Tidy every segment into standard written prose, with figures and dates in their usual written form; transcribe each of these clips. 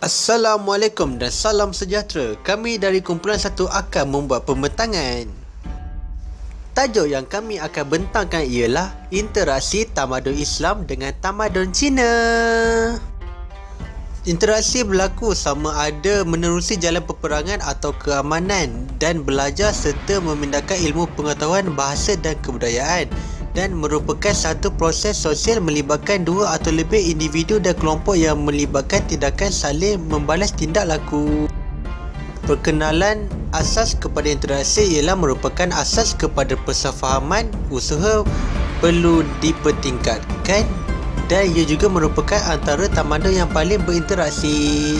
Assalamualaikum dan salam sejahtera. Kami dari kumpulan satu akan membuat pembentangan. Tajuk yang kami akan bentangkan ialah interaksi tamadun Islam dengan tamadun Cina. Interaksi berlaku sama ada menerusi jalan peperangan atau keamanan dan belajar serta memindahkan ilmu pengetahuan bahasa dan kebudayaan, dan merupakan satu proses sosial melibatkan dua atau lebih individu dan kelompok yang melibatkan tindakan saling membalas tindak laku. Perkenalan asas kepada interaksi ialah merupakan asas kepada persefahaman. Usaha perlu dipertingkatkan dan ia juga merupakan antara tamadun yang paling berinteraksi.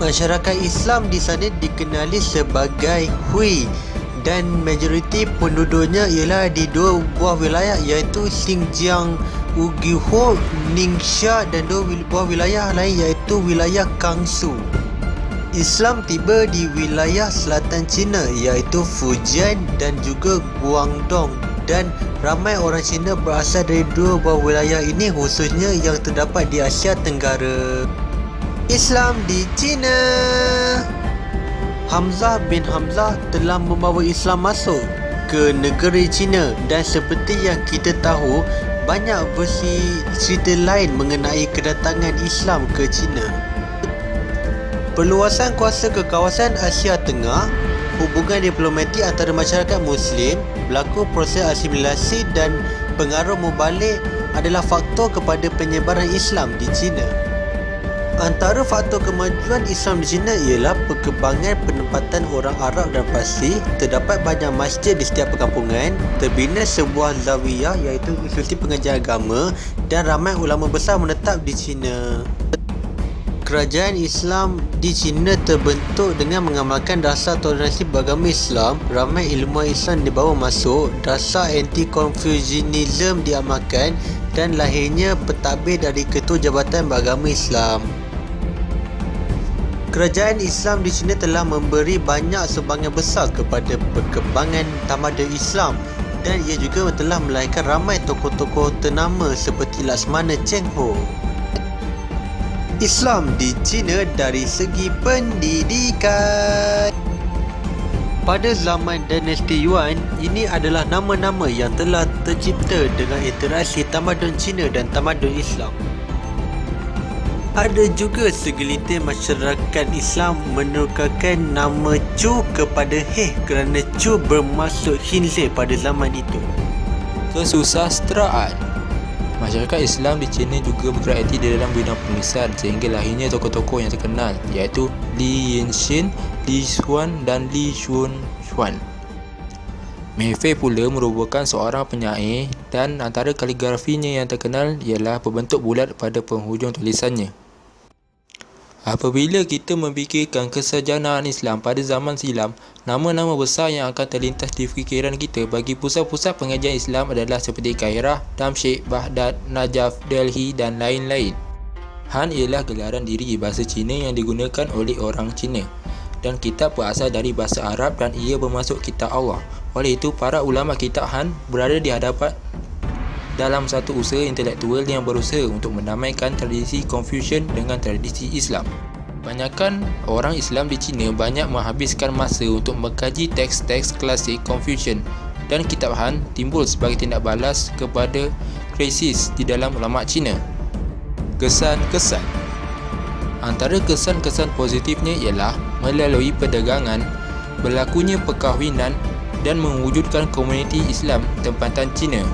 Masyarakat Islam di sana dikenali sebagai Hui dan majoriti penduduknya ialah di dua buah wilayah iaitu Xinjiang Uyghur, Ningxia, dan dua buah wilayah lain iaitu wilayah Gansu. Islam tiba di wilayah selatan China iaitu Fujian dan juga Guangdong, dan ramai orang Cina berasal dari dua buah wilayah ini, khususnya yang terdapat di Asia Tenggara. Islam di China. Hamzah bin Hamzah telah membawa Islam masuk ke negeri China, dan seperti yang kita tahu, banyak versi cerita lain mengenai kedatangan Islam ke China. Perluasan kuasa ke kawasan Asia Tengah, hubungan diplomatik antara masyarakat Muslim, berlaku proses asimilasi dan pengaruh mubalik adalah faktor kepada penyebaran Islam di China. Antara faktor kemajuan Islam di China ialah perkembangan penempatan orang Arab dan Parsi. Terdapat banyak masjid di setiap perkampungan, terbina sebuah zawiyah iaitu institusi pengajian agama, dan ramai ulama besar menetap di China. Kerajaan Islam di China terbentuk dengan mengamalkan dasar toleransi beragama Islam. Ramai ilmuwan Islam dibawa masuk, dasar anti-Confucianism diamalkan, dan lahirnya pentadbir dari Ketua Jabatan Beragama Islam. Kerajaan Islam di China telah memberi banyak sumbangan besar kepada perkembangan tamadun Islam, dan ia juga telah melahirkan ramai tokoh-tokoh ternama seperti Lakshmana Cheng Ho. Islam di China dari segi pendidikan. Pada zaman dinasti Yuan, ini adalah nama-nama yang telah tercipta dengan interaksi tamadun Cina dan tamadun Islam. Ada juga segelintir masyarakat Islam menukarkan nama Chu kepada He kerana Chu bermaksud khinzir pada zaman itu. Kesusasteraan. Masyarakat Islam di China juga berkreatif di dalam bidang penulisan, sehingga lahirnya tokoh-tokoh yang terkenal iaitu Li Yinxin, Li Xuan dan Li Xuan. Mei Fei pula merupakan seorang penyair, dan antara kaligrafinya yang terkenal ialah berbentuk bulat pada penghujung tulisannya. Apabila kita memfikirkan kesejanaan Islam pada zaman silam, nama-nama besar yang akan terlintas di fikiran kita bagi pusat-pusat pengajian Islam adalah seperti Kairah, Damsyik, Baghdad, Najaf, Delhi dan lain-lain. Han ialah gelaran diri bahasa Cina yang digunakan oleh orang Cina, dan kitab berasal dari bahasa Arab dan ia bermaksud kitab Allah. Oleh itu, para ulama kitab Han berada di hadapan dalam satu usaha intelektual yang berusaha untuk mendamaikan tradisi Confucian dengan tradisi Islam. Kebanyakan orang Islam di China banyak menghabiskan masa untuk mengkaji teks-teks klasik Confucian, dan kitab Han timbul sebagai tindak balas kepada krisis di dalam ulama Cina. Kesan-kesan. Antara kesan-kesan positifnya ialah melalui perdagangan, berlakunya perkahwinan dan mewujudkan komuniti Islam tempatan Cina.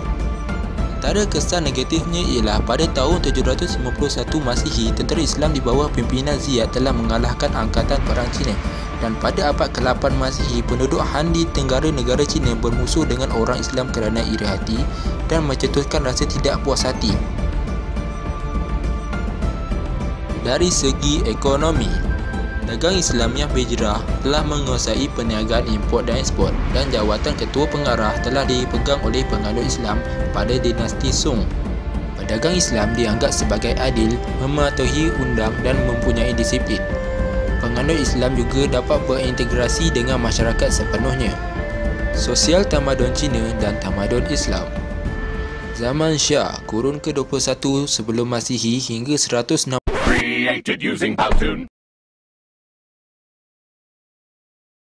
Antara kesan negatifnya ialah pada tahun 751 Masihi, tentera Islam di bawah pimpinan Ziyad telah mengalahkan angkatan perang Cina, dan pada abad ke-8 Masihi, penduduk Han di tenggara negara Cina bermusuh dengan orang Islam kerana iri hati dan mencetuskan rasa tidak puas hati. Dari segi ekonomi, dagang Islamiah berhijrah telah menguasai perniagaan import dan ekspor, dan jawatan ketua pengarah telah dipegang oleh penganut Islam pada dinasti Song. Pedagang Islam dianggap sebagai adil, mematuhi undang dan mempunyai disiplin. Penganut Islam juga dapat berintegrasi dengan masyarakat sepenuhnya. Sosial tamadun Cina dan tamadun Islam. Zaman Shah, kurun ke-21 sebelum Masihi hingga 160 Created using Powtoon.